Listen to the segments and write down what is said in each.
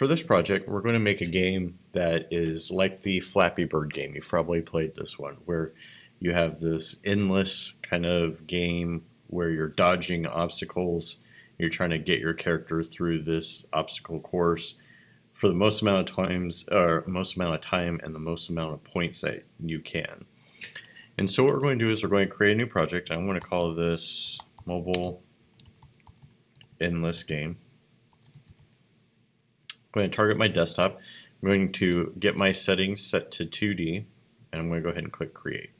For this project, we're going to make a game that is like the Flappy Bird game. You've probably played this one, where you have this endless kind of game where you're dodging obstacles. You're trying to get your character through this obstacle course for the most amount of times, or most amount of time, and the most amount of points that you can. And so what we're going to do is we're going to create a new project. I'm going to call this Mobile Endless Game. I'm going to target my desktop. I'm going to get my settings set to 2D, and I'm going to go ahead and click Create.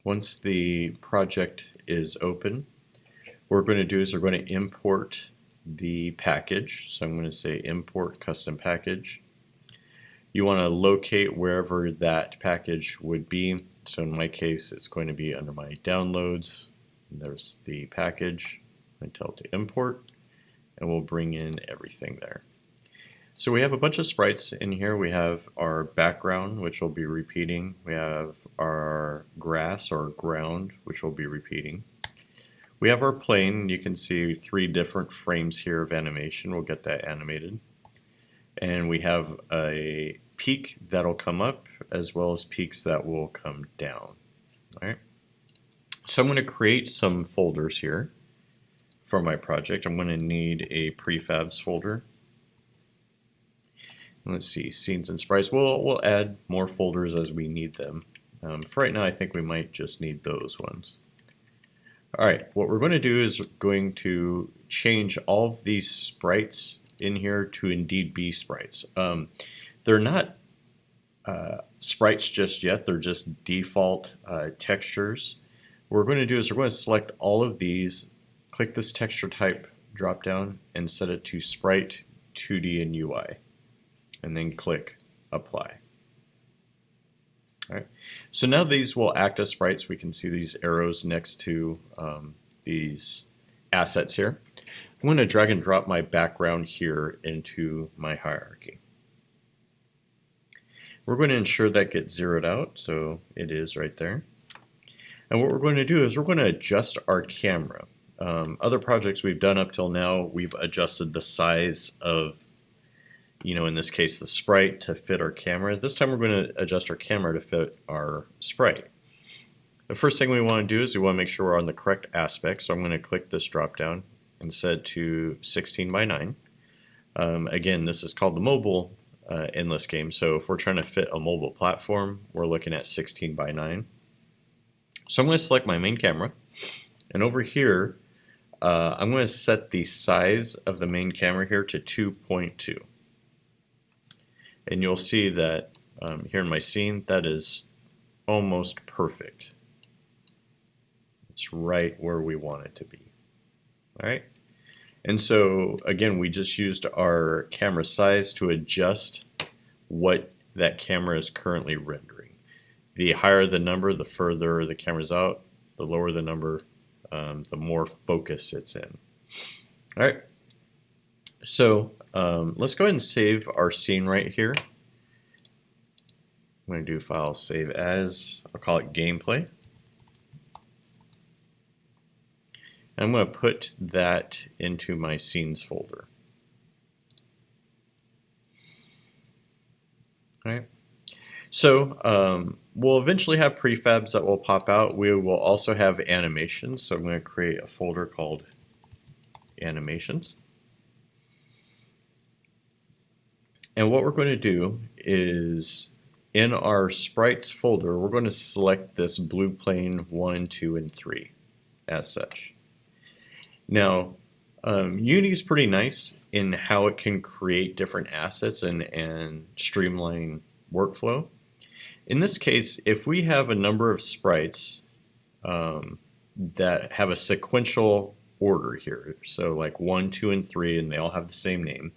Once the project is open, what we're going to do is we're going to import the package. So I'm going to say Import Custom Package. You want to locate wherever that package would be. So in my case, it's going to be under my Downloads. There's the package. I tell it to import, and we'll bring in everything there. So we have a bunch of sprites in here. We have our background, which will be repeating. We have our grass or ground, which will be repeating. We have our plane. You can see 3 different frames here of animation. We'll get that animated. And we have a peak that'll come up, as well as peaks that will come down. All right. So I'm going to create some folders here for my project. I'm going to need a prefabs folder. Let's see, scenes and sprites. We'll add more folders as we need them. For right now, I think we might just need those ones. All right, what we're going to do is going to change all of these sprites in here to indeed be sprites. They're not sprites just yet. They're just default textures. What we're going to do is we're going to select all of these, click this texture type drop down, and set it to Sprite, 2D, and UI. And then click Apply. All right. So now these will act as sprites. We can see these arrows next to these assets here. I'm going to drag and drop my background here into my hierarchy. We're going to ensure that gets zeroed out, so it is right there. And what we're going to do is we're going to adjust our camera. Other projects we've done up till now, we've adjusted the size of, in this case, the sprite to fit our camera. This time we're going to adjust our camera to fit our sprite. The first thing we want to do is we want to make sure we're on the correct aspect. So I'm going to click this drop down and set it to 16 by 9. Again, this is called the mobile endless game. So if we're trying to fit a mobile platform, we're looking at 16 by 9. So I'm going to select my main camera. And over here, I'm going to set the size of the main camera here to 2.2. And you'll see that here in my scene, that is almost perfect. It's right where we want it to be. All right. And so again, we just used our camera size to adjust what that camera is currently rendering. The higher the number, the further the camera's out. The lower the number, the more focus it's in. All right. So let's go ahead and save our scene right here. I'm going to do File, Save As. I'll call it Gameplay. And I'm going to put that into my Scenes folder. All right. So we'll eventually have prefabs that will pop out. We will also have animations. So I'm going to create a folder called Animations. And what we're going to do is in our sprites folder, we're going to select this blue plane 1, 2, and 3 as such. Now, Unity is pretty nice in how it can create different assets and streamline workflow. In this case, if we have a number of sprites that have a sequential order here, so like 1, 2, and 3, and they all have the same name,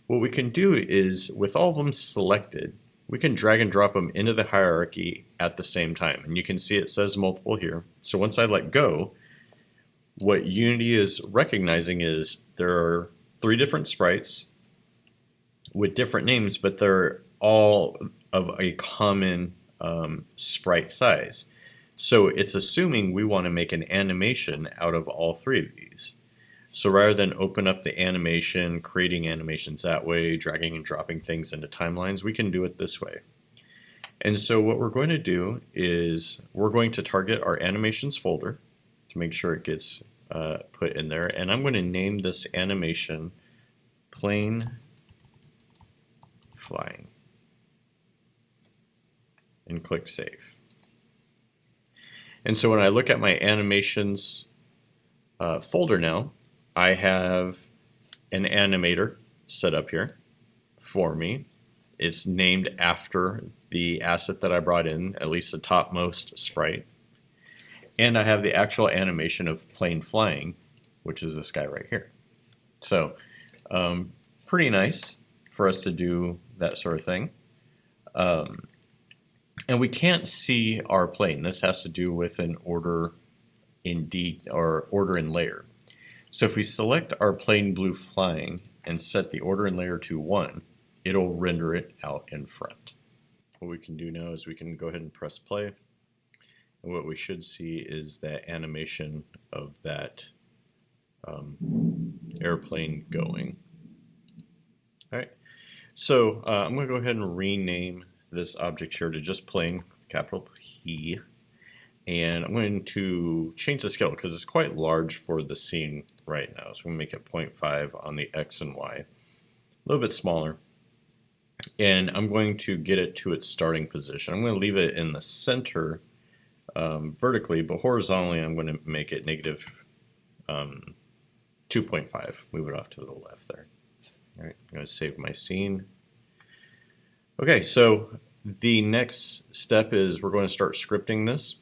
what we can do is, with all of them selected, we can drag and drop them into the hierarchy at the same time. And you can see it says multiple here. So once I let go, what Unity is recognizing is there are 3 different sprites with different names, but they're all of a common sprite size. So it's assuming we want to make an animation out of all 3 of these. So rather than open up the animation, creating animations that way, dragging and dropping things into timelines, we can do it this way. And so what we're going to do is we're going to target our animations folder to make sure it gets put in there. And I'm going to name this animation plane flying and click save. And so when I look at my animations folder now, I have an animator set up here for me. It's named after the asset that I brought in, at least the topmost sprite. And I have the actual animation of plane flying, which is this guy right here. So pretty nice for us to do that sort of thing. And we can't see our plane. This has to do with an order in order in layer. So if we select our plane blue flying and set the order in layer to 1, it'll render it out in front. What we can do now is we can go ahead and press play. And what we should see is that animation of that airplane going. All right, so I'm going to go ahead and rename this object here to just plane, capital P. And I'm going to change the scale because it's quite large for the scene right now. So I'm going to make it 0.5 on the X and Y, a little bit smaller. And I'm going to get it to its starting position. I'm going to leave it in the center vertically, but horizontally I'm going to make it negative 2.5. Move it off to the left there. All right, I'm going to save my scene. Okay, so the next step is we're going to start scripting this.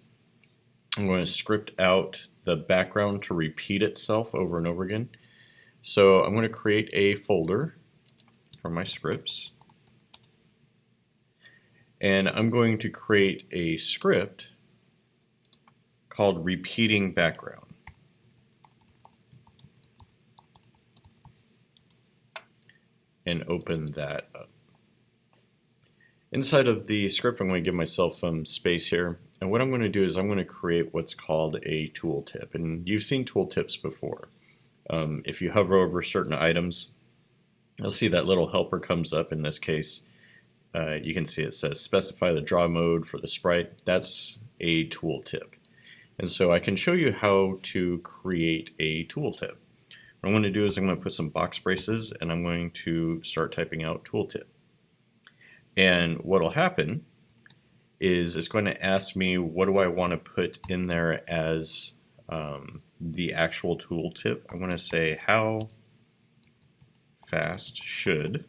I'm going to script out the background to repeat itself over and over again. So I'm going to create a folder for my scripts. And I'm going to create a script called repeating background. And open that up. Inside of the script, I'm going to give myself some space here. And what I'm going to do is I'm going to create what's called a tooltip. And you've seen tooltips before. If you hover over certain items, you'll see that little helper comes up. In this case, you can see it says specify the draw mode for the sprite. That's a tooltip. And so I can show you how to create a tooltip. What I'm going to do is I'm going to put some box braces and I'm going to start typing out tooltip. And what will happen is it's going to ask me what do I want to put in there as the actual tooltip. I'm going to say how fast should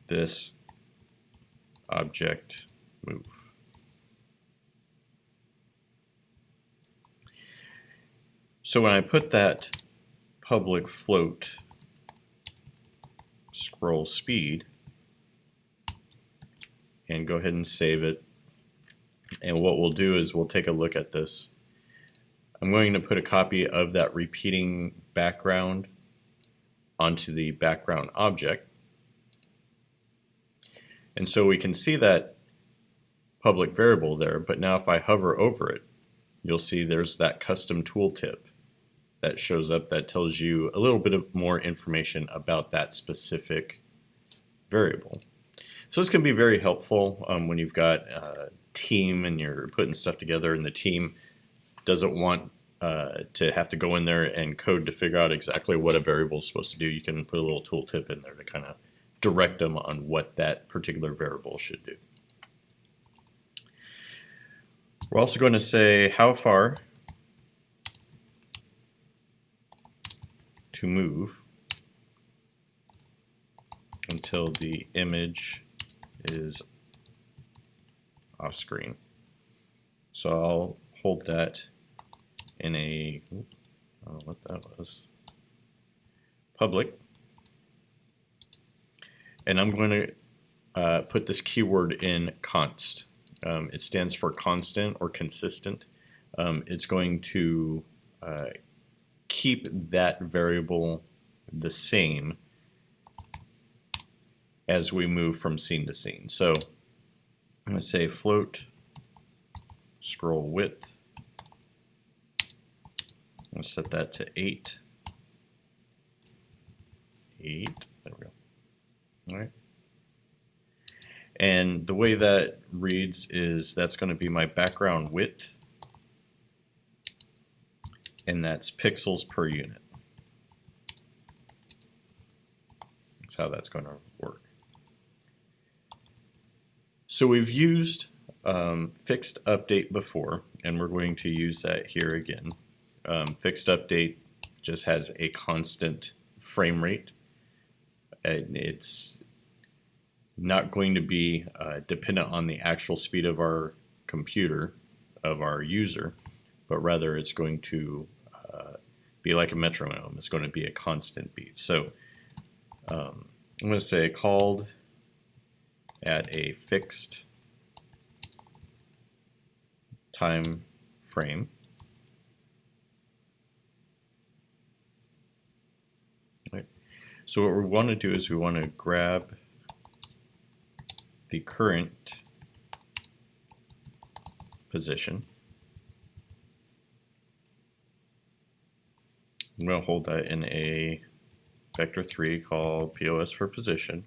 this object move. So when I put that public float scroll speed and go ahead and save it, and what we'll do is we'll take a look at this. I'm going to put a copy of that repeating background onto the background object. And so we can see that public variable there, but now if I hover over it, you'll see there's that custom tooltip that shows up that tells you a little bit of more information about that specific variable. So this can be very helpful when you've got a team and you're putting stuff together and the team doesn't want to have to go in there and code to figure out exactly what a variable is supposed to do. You can put a little tooltip in there to kind of direct them on what that particular variable should do. We're also going to say how far to move until the image is off screen. So I'll hold that in a, I don't know what that was, public. And I'm going to put this keyword in const. It stands for constant or consistent. It's going to keep that variable the same as we move from scene to scene. So I'm going to say float scroll width going to set that to 8. 8. There we go. All right. And the way that reads is that's going to be my background width, and that's pixels per unit. That's how that's going to work. So we've used fixed update before, and we're going to use that here again. Fixed update just has a constant frame rate, and it's not going to be dependent on the actual speed of our computer, of our user, but rather it's going to be like a metronome. It's going to be a constant beat. So I'm going to say called at a fixed time frame. Right. So what we want to do is we want to grab the current position. I'm going to hold that in a vector 3 called POS for position,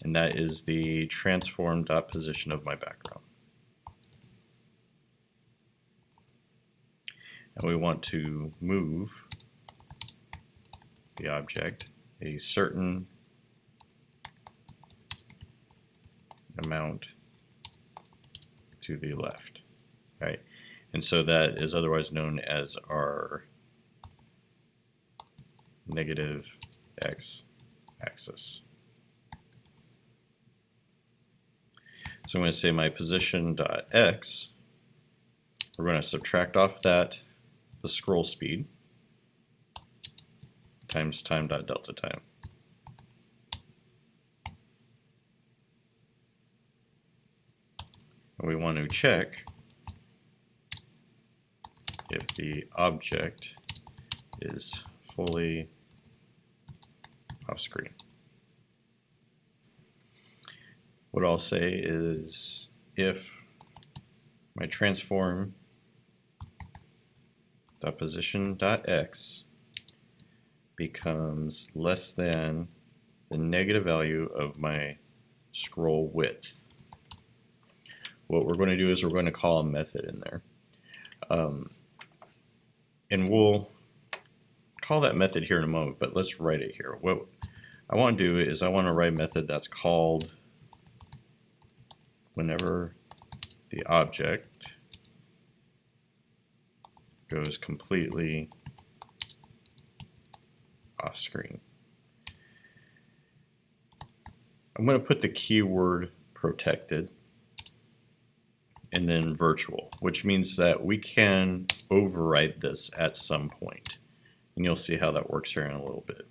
and that is the transform.position of my background. And we want to move the object a certain amount to the left, right? And so that is otherwise known as our negative x axis. So I'm going to say my position.x, we're going to subtract off that the scroll speed times time.delta time. And we want to check if the object is fully off screen. What I'll say is if my transform.position.x becomes less than the negative value of my scroll width, what we're going to do is we're going to call a method in there. And we'll call that method here in a moment, but let's write it here. What I want to do is I want to write a method that's called whenever the object goes completely off screen. I'm going to put the keyword protected and then virtual, which means that we can override this at some point. And you'll see how that works here in a little bit.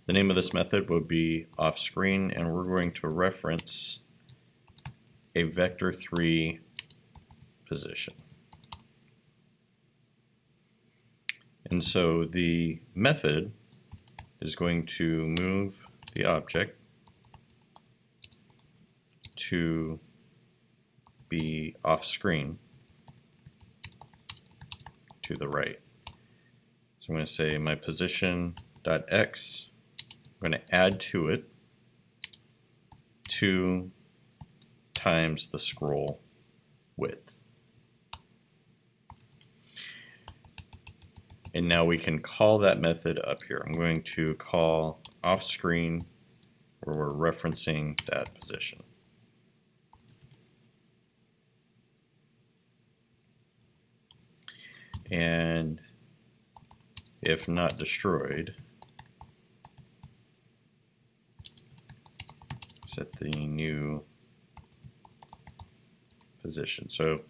The name of this method would be off screen, and we're going to reference a vector 3 position. And so the method is going to move the object to be off screen to the right. So I'm going to say my position.x, I'm going to add to it 2 times the scroll width. And now we can call that method up here. I'm going to call off screen where we're referencing that position. And if not destroyed, set the new position. So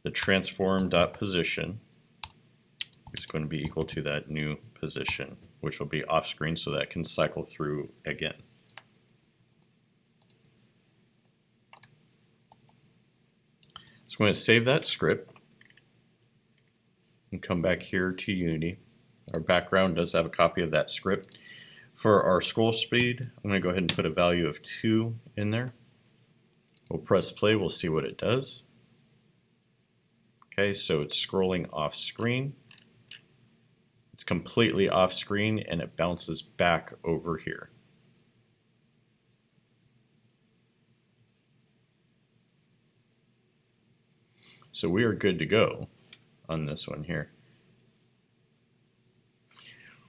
the transform.position is going to be equal to that new position, which will be off screen, so that can cycle through again. So I'm going to save that script and come back here to Unity. Our background does have a copy of that script. For our scroll speed, I'm going to go ahead and put a value of 2 in there. We'll press play, we'll see what it does. Okay, so it's scrolling off screen. It's completely off screen and it bounces back over here. So we are good to go on this one here.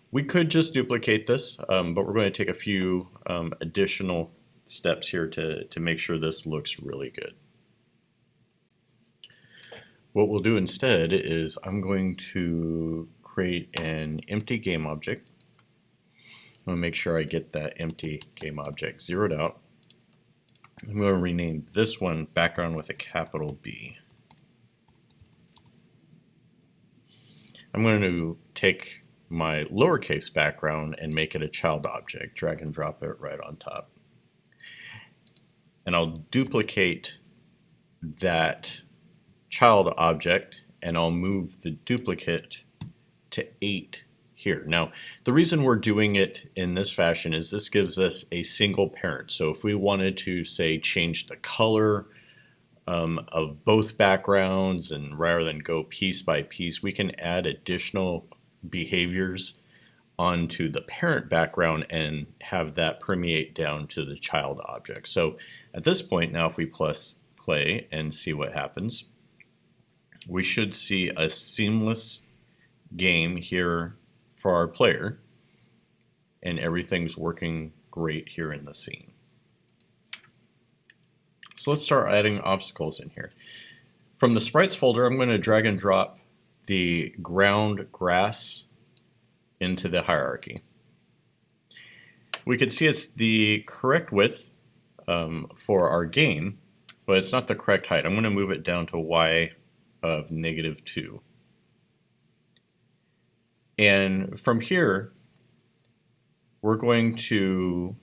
We could just duplicate this, but we're going to take a few additional steps here to make sure this looks really good. What we'll do instead is I'm going to create an empty game object. I'm going to make sure I get that empty game object zeroed out. I'm going to rename this one background with a capital B. I'm going to take my lowercase background and make it a child object, drag and drop it right on top. And I'll duplicate that child object and I'll move the duplicate to 8 here. Now, the reason we're doing it in this fashion is this gives us a single parent. So if we wanted to, say, change the color of both backgrounds, and rather than go piece by piece, we can add additional behaviors onto the parent background and have that permeate down to the child object. So at this point now, if we press play and see what happens, we should see a seamless game here for our player, and everything's working great here in the scene. So let's start adding obstacles in here. From the sprites folder, I'm going to drag and drop the ground grass into the hierarchy. We can see it's the correct width for our game, but it's not the correct height. I'm going to move it down to y of -2. And from here, we're going to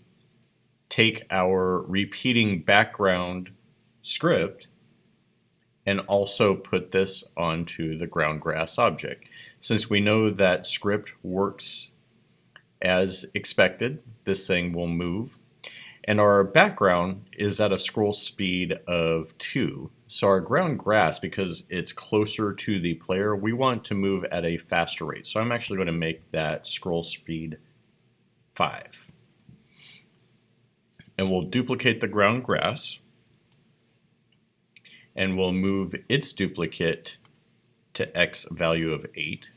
take our repeating background script and also put this onto the ground grass object. Since we know that script works as expected, this thing will move. And our background is at a scroll speed of 2. So our ground grass, because it's closer to the player, we want to move at a faster rate. So I'm actually going to make that scroll speed 5. And we'll duplicate the ground grass, and we'll move its duplicate to X value of 8.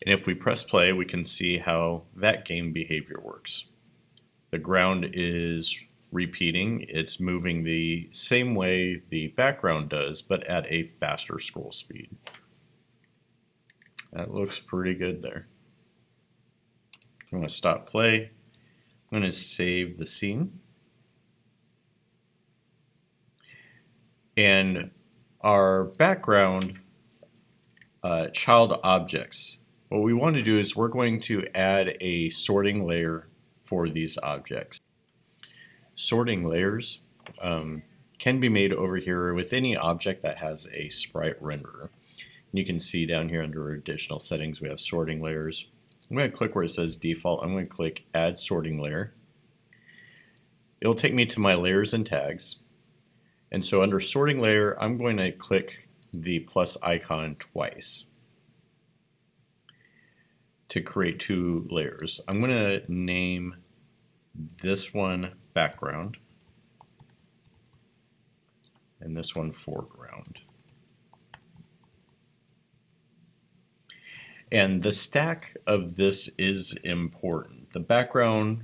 And if we press play, we can see how that game behavior works. The ground is repeating, it's moving the same way the background does, but at a faster scroll speed. That looks pretty good there. I'm going to stop play. I'm going to save the scene. And our background child objects, what we want to do is we're going to add a sorting layer for these objects. Sorting layers can be made over here with any object that has a sprite renderer. And you can see down here under additional settings we have sorting layers. I'm going to click where it says default. I'm going to click add sorting layer. It'll take me to my layers and tags. And so under sorting layer, I'm going to click the plus icon twice to create 2 layers. I'm going to name this one background and this one foreground. And the stack of this is important. The background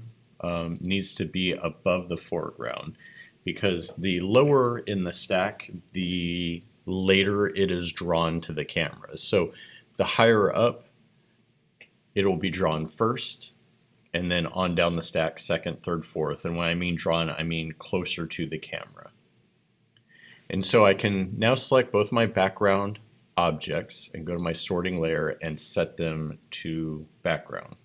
needs to be above the foreground, because the lower in the stack, the later it is drawn to the camera. So the higher up, it will be drawn first, and then on down the stack, second, third, fourth. And when I mean drawn, I mean closer to the camera. And so I can now select both my background objects and go to my sorting layer and set them to background.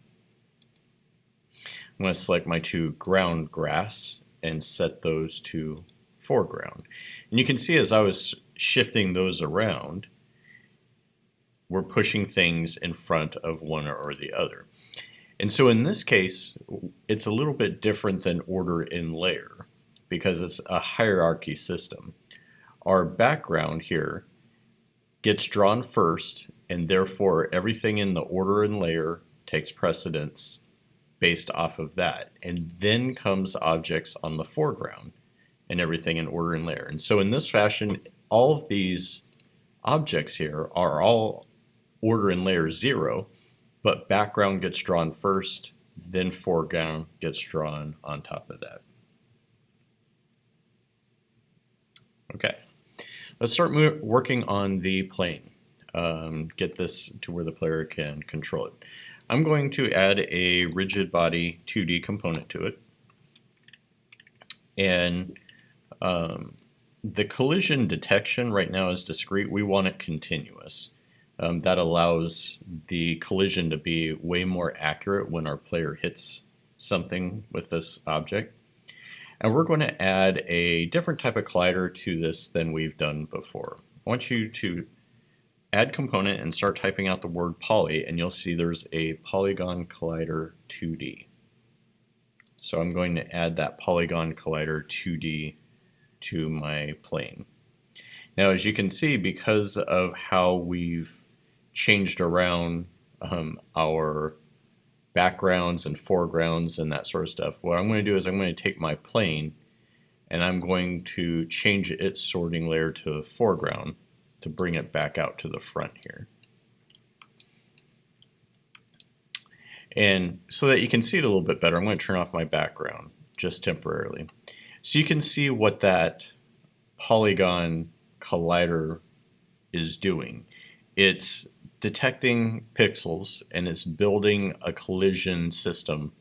I'm going to select my 2 ground grass and set those to foreground. And you can see as I was shifting those around, we're pushing things in front of one or the other. And so in this case, it's a little bit different than order in layer, because it's a hierarchy system. Our background here gets drawn first, and therefore everything in the order and layer takes precedence based off of that. And then comes objects on the foreground and everything in order and layer. And so in this fashion, all of these objects here are all order and layer 0, but background gets drawn first, then foreground gets drawn on top of that. Okay, let's start working on the plane. Get this to where the player can control it. I'm going to add a rigid body 2D component to it. And the collision detection right now is discrete. We want it continuous. That allows the collision to be way more accurate when our player hits something with this object. And we're going to add a different type of collider to this than we've done before. I want you to add component and start typing out the word poly, and you'll see there's a polygon collider 2D. So I'm going to add that polygon collider 2D to my plane. Now, as you can see, because of how we've changed around our backgrounds and foregrounds and that sort of stuff, what I'm going to do is I'm going to take my plane and I'm going to change its sorting layer to foreground to bring it back out to the front here. And so that you can see it a little bit better, I'm going to turn off my background just temporarily. So you can see what that polygon collider is doing. It's detecting pixels and it's building a collision system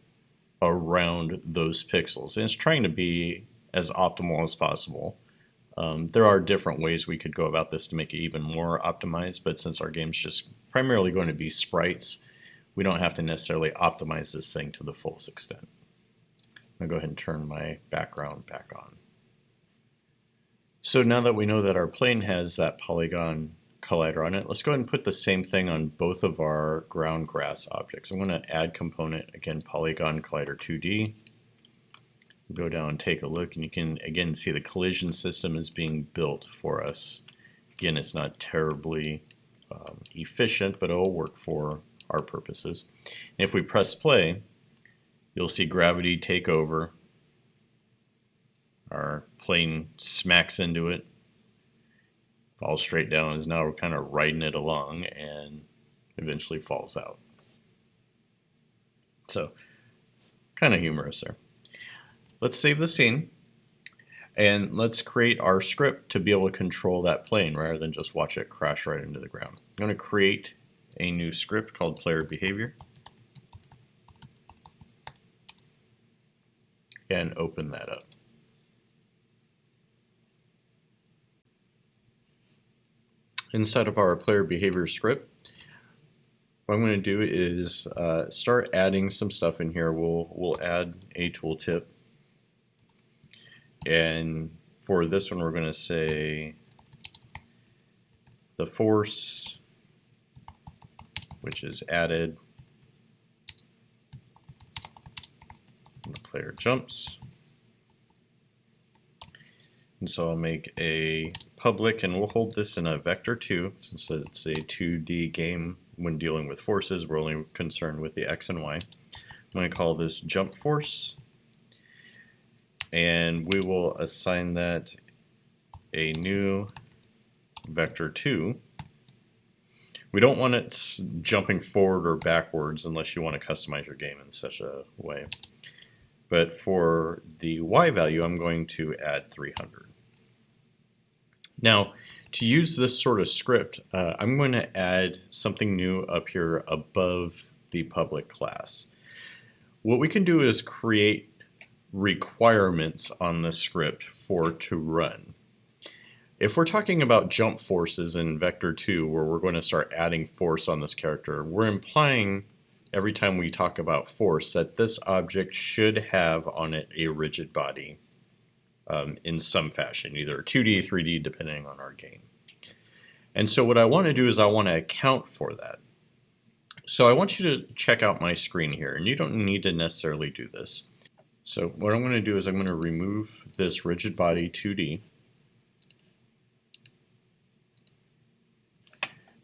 around those pixels. And it's trying to be as optimal as possible. There are different ways we could go about this to make it even more optimized, but since our game's just primarily going to be sprites, we don't have to necessarily optimize this thing to the fullest extent. I'm going to go ahead and turn my background back on. So now that we know that our plane has that polygon collider on it, let's go ahead and put the same thing on both of our ground grass objects. I'm going to add component, again, polygon collider 2D. Go down and take a look, and you can again see the collision system is being built for us. Again, it's not terribly efficient, but it'll work for our purposes. And if we press play, you'll see gravity take over. Our plane smacks into it, falls straight down, as now we're kind of riding it along and eventually falls out. So, kind of humorous there. Let's save the scene and let's create our script to be able to control that plane rather than just watch it crash right into the ground. I'm going to create a new script called player behavior and open that up. Inside of our player behavior script, what I'm going to do is start adding some stuff in here. We'll add a tooltip. And for this one, we're going to say the force, which is added when the player jumps. And so I'll make a public, and we'll hold this in a vector 2, since it's a 2D game. When dealing with forces, we're only concerned with the X and Y. I'm going to call this jump force. And we will assign that a new vector 2. We don't want it jumping forward or backwards unless you want to customize your game in such a way. But for the Y value, I'm going to add 300. Now, to use this sort of script, I'm going to add something new up here above the public class. What we can do is create requirements on the script for it to run. If we're talking about jump forces in vector 2, where we're going to start adding force on this character, we're implying every time we talk about force that this object should have on it a rigid body in some fashion, either 2D, 3D, depending on our game. And so what I want to do is I want to account for that. So I want you to check out my screen here, and you don't need to necessarily do this. So what I'm going to do is I'm going to remove this rigid body 2D.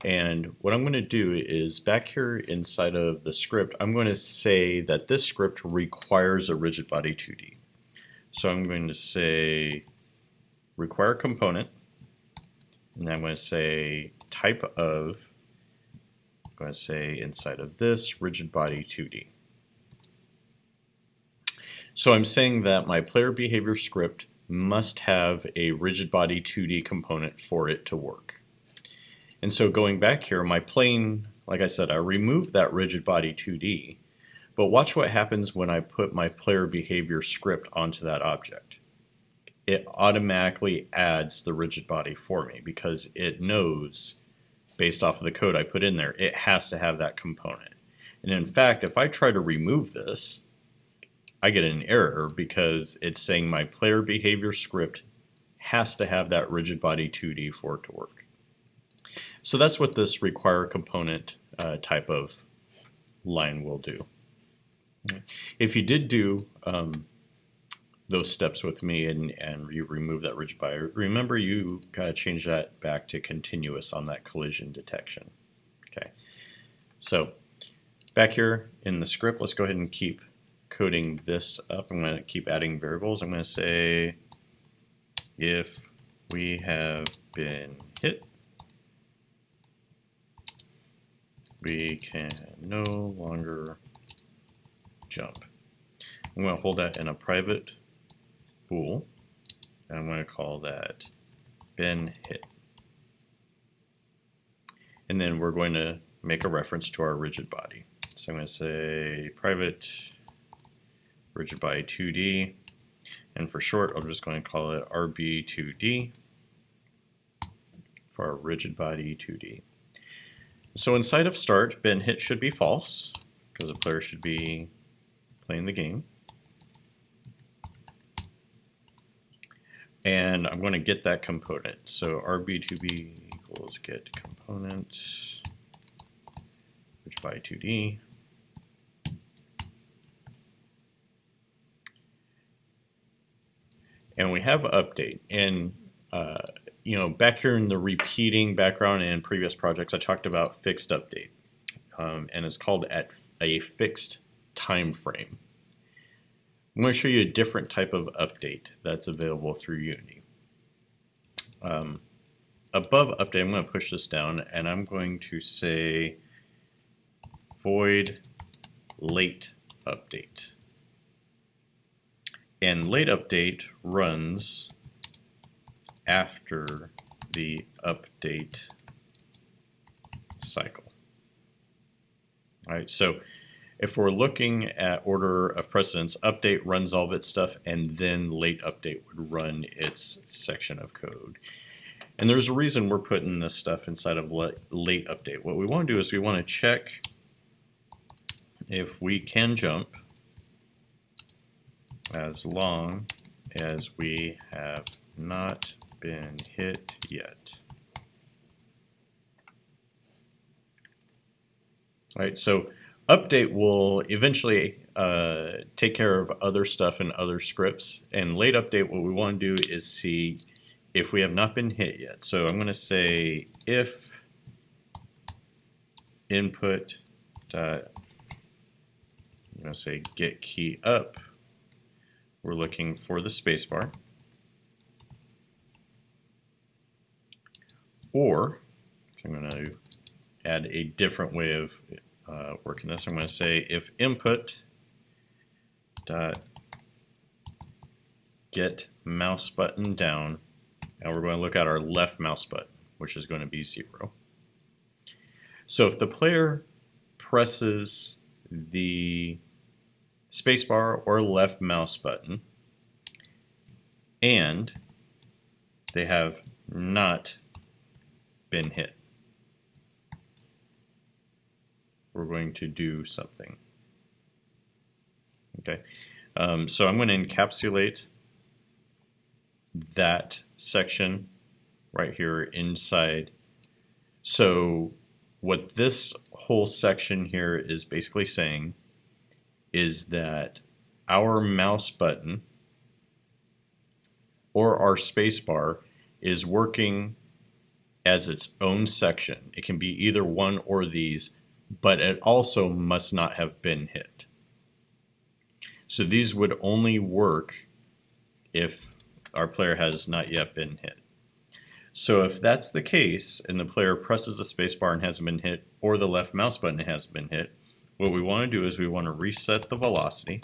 And what I'm going to do is back here inside of the script, I'm going to say that this script requires a rigid body 2D. So I'm going to say require component, and I'm going to say type of, I'm going to say inside of this rigid body 2D. So I'm saying that my player behavior script must have a rigid body 2D component for it to work. And so going back here, my plane, like I said, I removed that rigid body 2D, but watch what happens when I put my player behavior script onto that object. It automatically adds the rigid body for me because it knows, based off of the code I put in there, it has to have that component. And in fact, if I try to remove this, I get an error because it's saying my player behavior script has to have that rigid body 2D for it to work. So that's what this require component type of line will do. If you did do those steps with me and you remove that rigid body, remember you gotta change that back to continuous on that collision detection. Okay, so back here in the script, let's go ahead and keep coding this up. I'm going to keep adding variables. I'm going to say if we have been hit, we can no longer jump. I'm going to hold that in a private bool, and I'm going to call that been hit. And then we're going to make a reference to our rigid body. So I'm going to say private rigid body 2D, and for short I'm just going to call it RB2D for our rigid body 2D. So inside of start, been hit should be false because the player should be playing the game. And I'm going to get that component. So RB2B equals get component rigid body 2D. And we have update. And you know, back here in the repeating background in previous projects, I talked about fixed update, and it's called at a fixed time frame. I'm going to show you a different type of update that's available through Unity. Above update, I'm going to push this down, and I'm going to say void late update. And late update runs after the update cycle. All right, so if we're looking at order of precedence, update runs all of its stuff, and then late update would run its section of code. And there's a reason we're putting this stuff inside of late update. What we want to do is we want to check if we can jump as long as we have not been hit yet. All right, so update will eventually take care of other stuff in other scripts, and late update, what we want to do is see if we have not been hit yet. So I'm going to say if input dot, I'm going to say get key up. We're looking for the spacebar. Or I'm going to add a different way of working this. I'm going to say if input dot get mouse button down, and we're going to look at our left mouse button, which is going to be 0. So if the player presses the spacebar or left mouse button and they have not been hit, we're going to do something. Okay, so I'm going to encapsulate that section right here inside. So what this whole section here is basically saying is that our mouse button or our spacebar is working as its own section. It can be either one or these, but it also must not have been hit. So these would only work if our player has not yet been hit. So if that's the case, and the player presses the spacebar and hasn't been hit, or the left mouse button hasn't been hit, what we want to do is we want to reset the velocity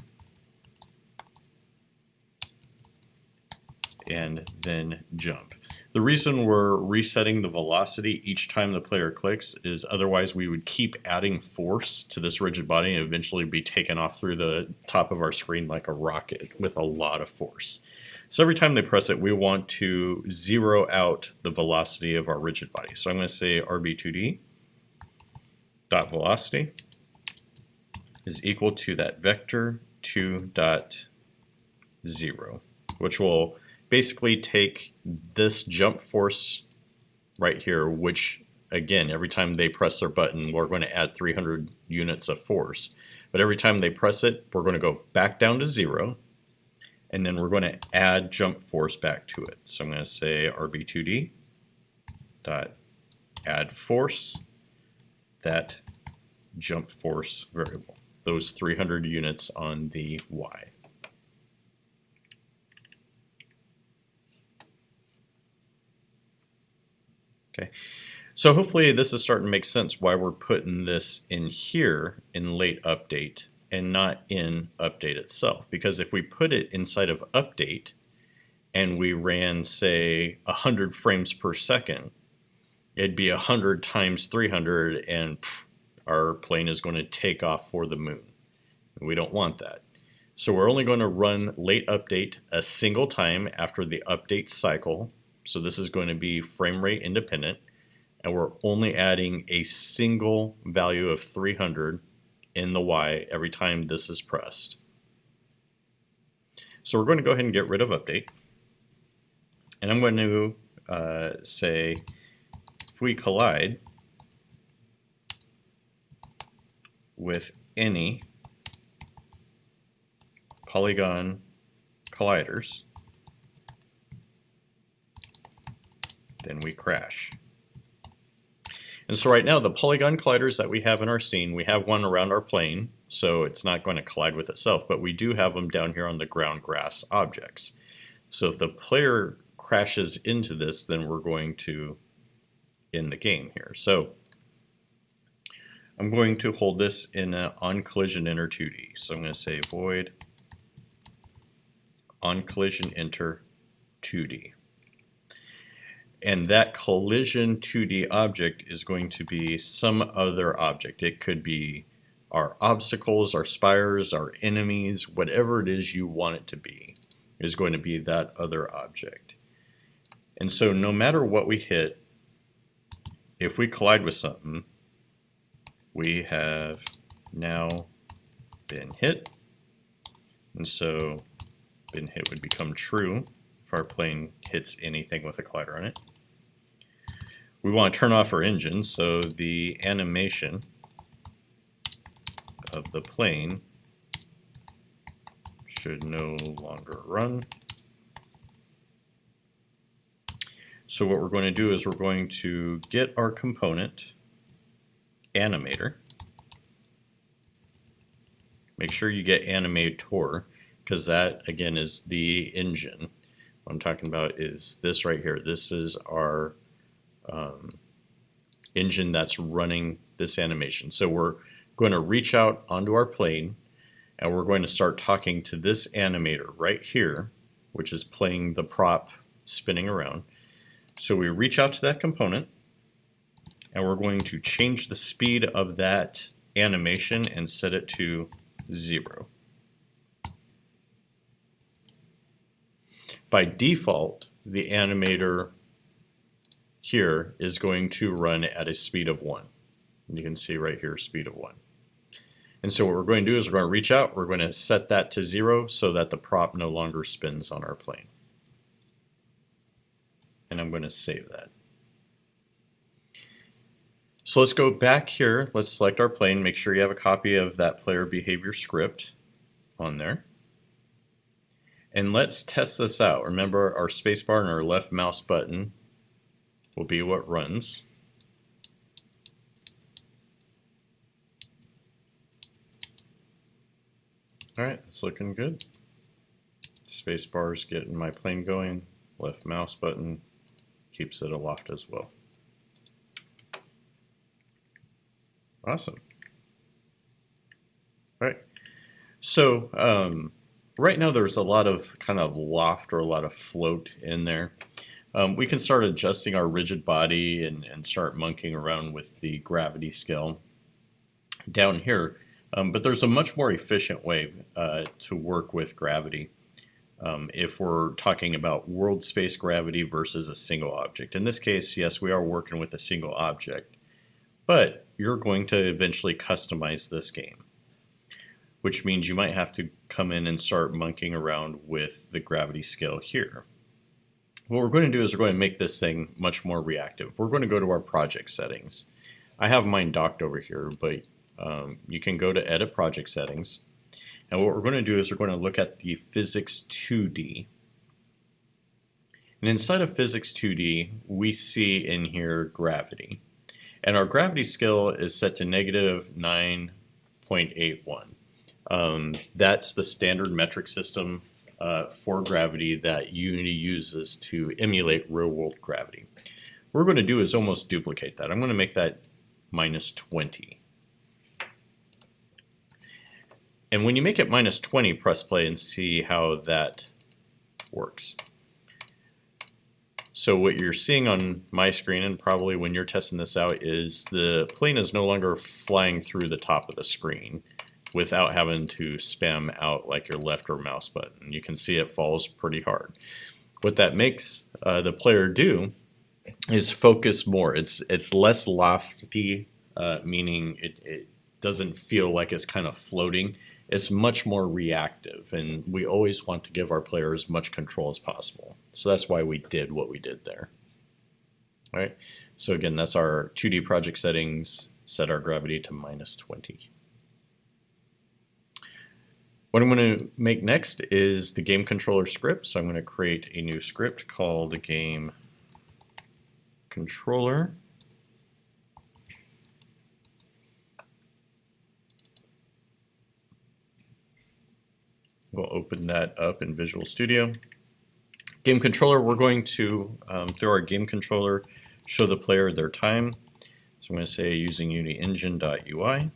and then jump. The reason we're resetting the velocity each time the player clicks is otherwise we would keep adding force to this rigid body and eventually be taken off through the top of our screen like a rocket with a lot of force. So every time they press it, we want to zero out the velocity of our rigid body. So I'm going to say RB2D dot velocity is equal to that vector 2 dot 0, which will basically take this jump force right here, which again, every time they press their button, we're going to add 300 units of force. But every time they press it, we're going to go back down to 0, and then we're going to add jump force back to it. So I'm going to say RB2D dot add force, that jump force variable, those 300 units on the Y. Okay, so hopefully this is starting to make sense why we're putting this in here in late update and not in update itself. Because if we put it inside of update and we ran, say, 100 frames per second, it'd be 100 times 300 and our plane is going to take off for the moon. We don't want that. So we're only going to run late update a single time after the update cycle. So this is going to be frame rate independent, and we're only adding a single value of 300 in the Y every time this is pressed. So we're going to go ahead and get rid of update, and I'm going to say if we collide with any polygon colliders, then we crash. And so right now the polygon colliders that we have in our scene, we have one around our plane, so it's not going to collide with itself, but we do have them down here on the ground grass objects. So if the player crashes into this, then we're going to end the game here. So I'm going to hold this in a on collision enter 2D. So I'm going to say void on collision enter 2D. And that collision 2D object is going to be some other object. It could be our obstacles, our spires, our enemies, whatever it is you want it to be, is going to be that other object. And so no matter what we hit, if we collide with something, we have now been hit. And so been hit would become true if our plane hits anything with a collider on it. We want to turn off our engine, so the animation of the plane should no longer run. So what we're going to do is we're going to get our component animator. Make sure you get animator, because that again is the engine. What I'm talking about is this right here. This is our engine that's running this animation. So we're going to reach out onto our plane and we're going to start talking to this animator right here, which is playing the prop spinning around. So we reach out to that component and we're going to change the speed of that animation and set it to 0. By default, the animator here is going to run at a speed of 1. And you can see right here, speed of 1. And so what we're going to do is we're going to reach out, we're going to set that to 0 so that the prop no longer spins on our plane. And I'm going to save that. So let's go back here, let's select our plane, make sure you have a copy of that player behavior script on there. And let's test this out. Remember our spacebar and our left mouse button will be what runs. Alright, it's looking good. Spacebar is getting my plane going. Left mouse button keeps it aloft as well. Awesome. Alright, so right now there's a lot of kind of loft or a lot of float in there. We can start adjusting our rigid body and start monkeying around with the gravity scale down here. But there's a much more efficient way to work with gravity if we're talking about world space gravity versus a single object. In this case, yes, we are working with a single object, but you're going to eventually customize this game, which means you might have to come in and start monkeying around with the gravity scale here. What we're going to do is we're going to make this thing much more reactive. We're going to go to our project settings. I have mine docked over here, but you can go to Edit Project Settings. And what we're going to do is we're going to look at the Physics 2D. And inside of Physics 2D, we see in here gravity. And our gravity scale is set to negative 9.81. That's the standard metric system for gravity that Unity uses to emulate real-world gravity. What we're going to do is almost duplicate that. I'm going to make that minus 20. And when you make it minus 20, press play and see how that works. So what you're seeing on my screen, and probably when you're testing this out, is the plane is no longer flying through the top of the screen without having to spam out like your left or mouse button. You can see it falls pretty hard. What that makes the player do is focus more. It's less lofty, meaning it doesn't feel like it's kind of floating. It's much more reactive, and we always want to give our player as much control as possible. So that's why we did what we did there. All right. So again, that's our 2D project settings. Set our gravity to minus 20. What I'm going to make next is the game controller script. So I'm going to create a new script called game controller. We'll open that up in Visual Studio. Game controller, we're going to, through our game controller, show the player their time. So I'm going to say using uniengine.ui.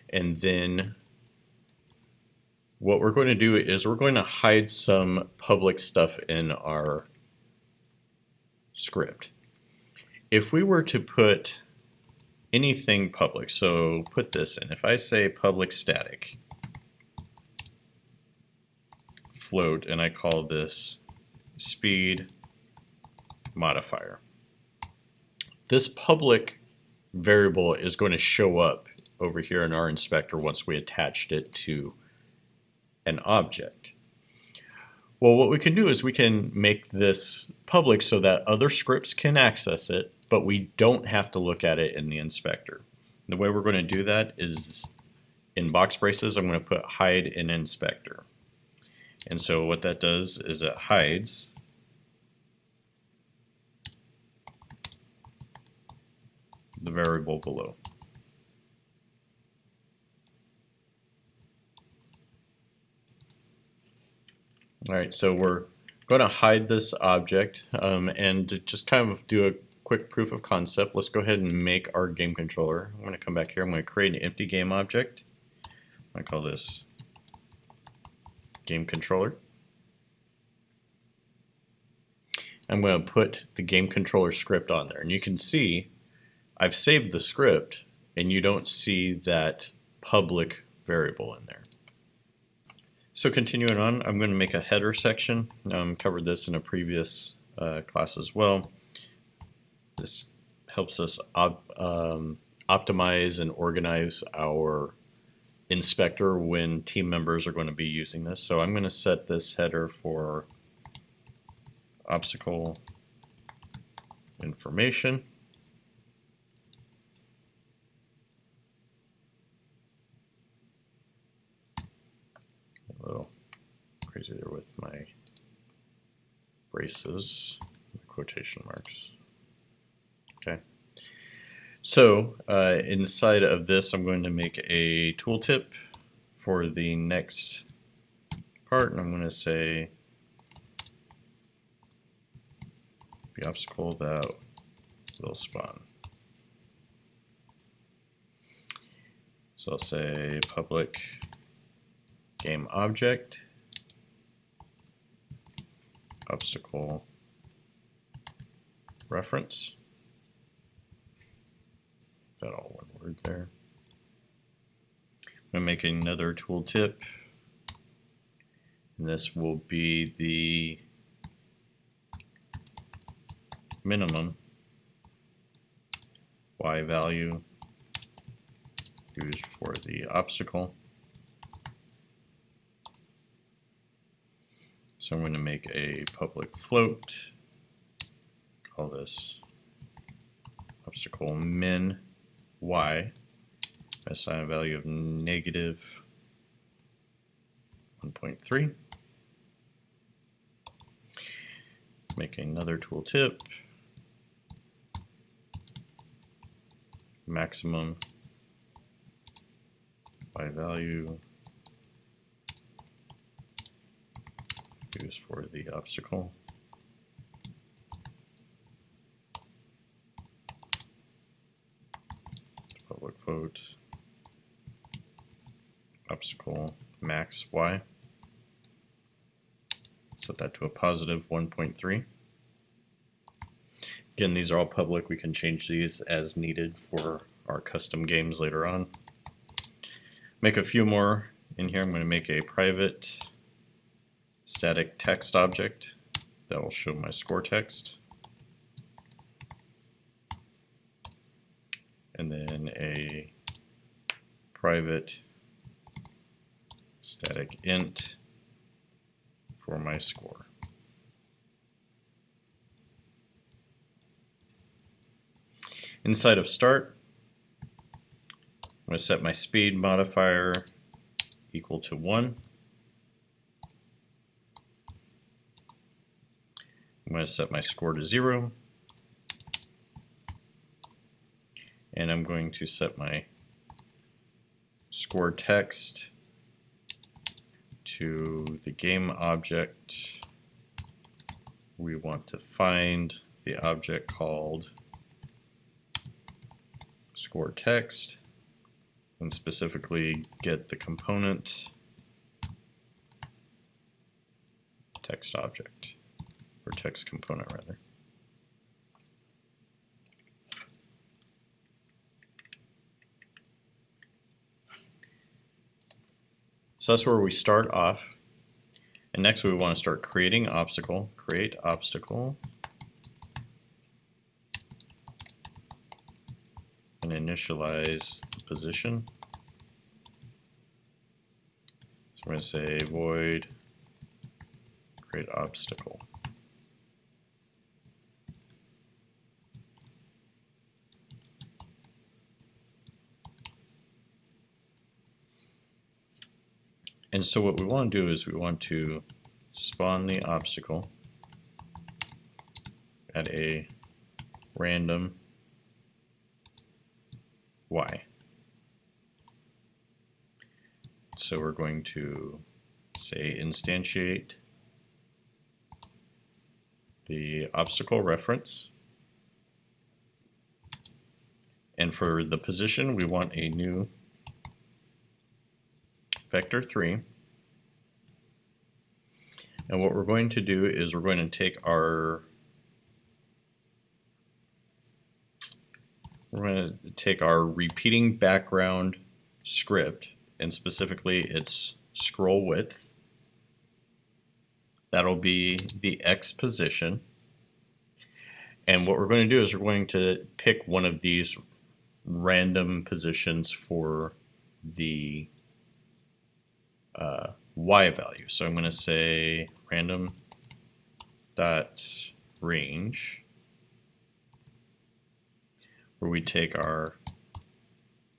And then what we're going to do is we're going to hide some public stuff in our script. If we were to put anything public, so put this in. If I say public static float and I call this speed modifier, this public variable is going to show up over here in our inspector once we attached it to an object. Well, what we can do is we can make this public so that other scripts can access it, but we don't have to look at it in the inspector. The way we're going to do that is in box braces, I'm going to put hide in inspector. And so what that does is it hides the variable below. All right, so we're going to hide this object and to just kind of do a quick proof of concept. Let's go ahead and make our game controller. I'm going to come back here. I'm going to create an empty game object. I'm going to call this game controller. I'm going to put the game controller script on there. And you can see I've saved the script and you don't see that public variable in there. So continuing on, I'm going to make a header section. Covered this in a previous class as well. This helps us optimize and organize our inspector when team members are going to be using this. So I'm going to set this header for obstacle information. A little crazy there with my braces, quotation marks. Okay. So inside of this, I'm going to make a tooltip for the next part, and I'm going to say the obstacle that will spawn. So I'll say public game object obstacle reference. Is that all one word there? I'm going to make another tooltip, and this will be the minimum y value used for the obstacle. So I'm going to make a public float, call this obstacle min y, assign a value of negative 1.3. Make another tooltip, maximum y value used for the obstacle. Public float obstacle max y. Set that to a positive 1.3. Again, these are all public. We can change these as needed for our custom games later on. Make a few more in here. I'm going to make a private static text object that will show my score text. And then a private static int for my score. Inside of start, I'm going to set my speed modifier equal to 1. I'm going to set my score to 0. And I'm going to set my score text to the game object. We want to find the object called score text, and specifically get the component text object, or text component rather. So that's where we start off. And next we want to start creating obstacle. Create obstacle. And initialize the position. So we're going to say void create obstacle. And so what we want to do is we want to spawn the obstacle at a random y. So we're going to say instantiate the obstacle reference. And for the position, we want a new vector 3. And what we're going to do is we're going to take our repeating background script, and specifically its scroll width. That'll be the X position. And what we're going to do is we're going to pick one of these random positions for the Y value. So I'm going to say random dot range, where we take our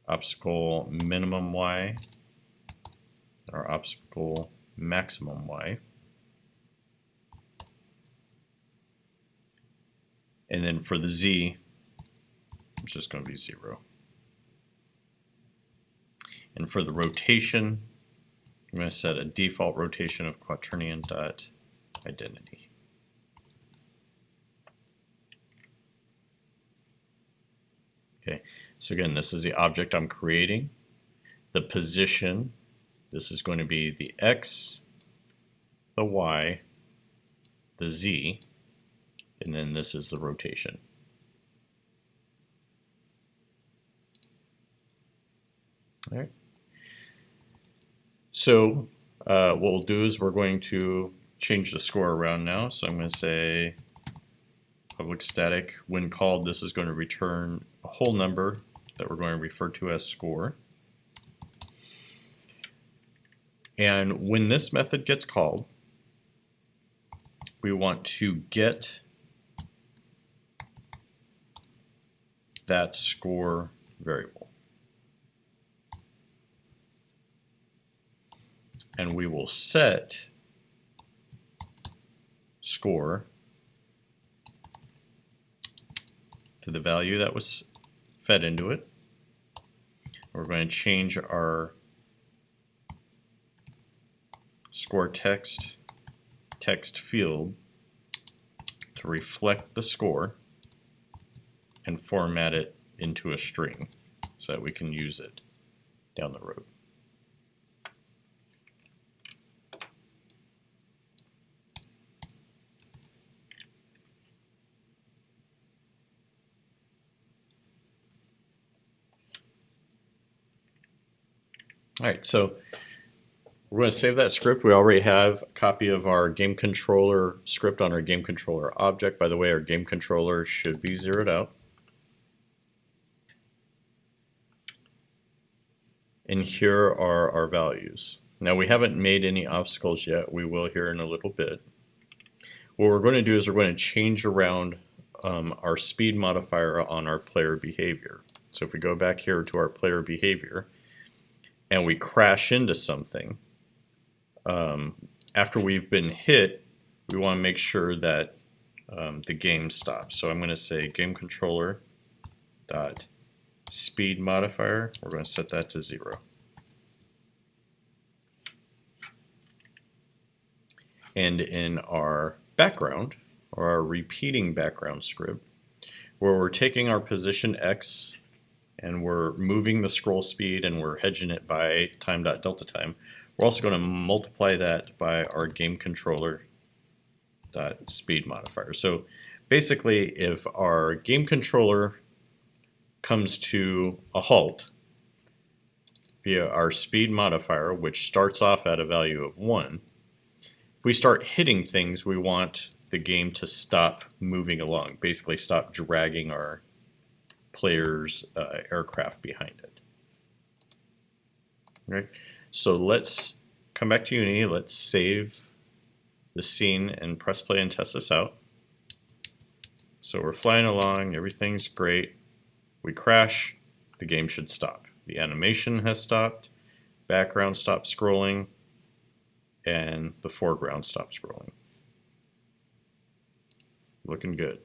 obstacle minimum y, our obstacle maximum y. And then for the Z, it's just going to be 0. And for the rotation, I'm going to set a default rotation of quaternion.identity. Okay, so again, this is the object I'm creating. The position, this is going to be the X, the Y, the Z, and then this is the rotation. All right. So what we'll do is we're going to change the score around now. So I'm going to say public static, when called, this is going to return a whole number that we're going to refer to as score. And when this method gets called, we want to get that score variable. And we will set score to the value that was fed into it. We're going to change our score text field to reflect the score and format it into a string so that we can use it down the road. All right, so we're going to save that script. We already have a copy of our game controller script on our game controller object. By the way, our game controller should be zeroed out. And here are our values. Now we haven't made any obstacles yet. We will here in a little bit. What we're going to do is we're going to change around our speed modifier on our player behavior. So if we go back here to our player behavior and we crash into something, after we've been hit, we want to make sure that the game stops. So I'm going to say game controller dot speed modifier. We're going to set that to 0. And in our background, or our repeating background script, where we're taking our position X and we're moving the scroll speed and we're hedging it by time.delta time, we're also going to multiply that by our game controller dot speed modifier. So basically, if our game controller comes to a halt via our speed modifier, which starts off at a value of 1, if we start hitting things, we want the game to stop moving along, basically stop dragging our player's aircraft behind it. All right, so let's come back to Unity. Let's save the scene and press play and test this out. So we're flying along, everything's great. We crash, the game should stop. The animation has stopped, background stopped scrolling, and the foreground stopped scrolling. Looking good.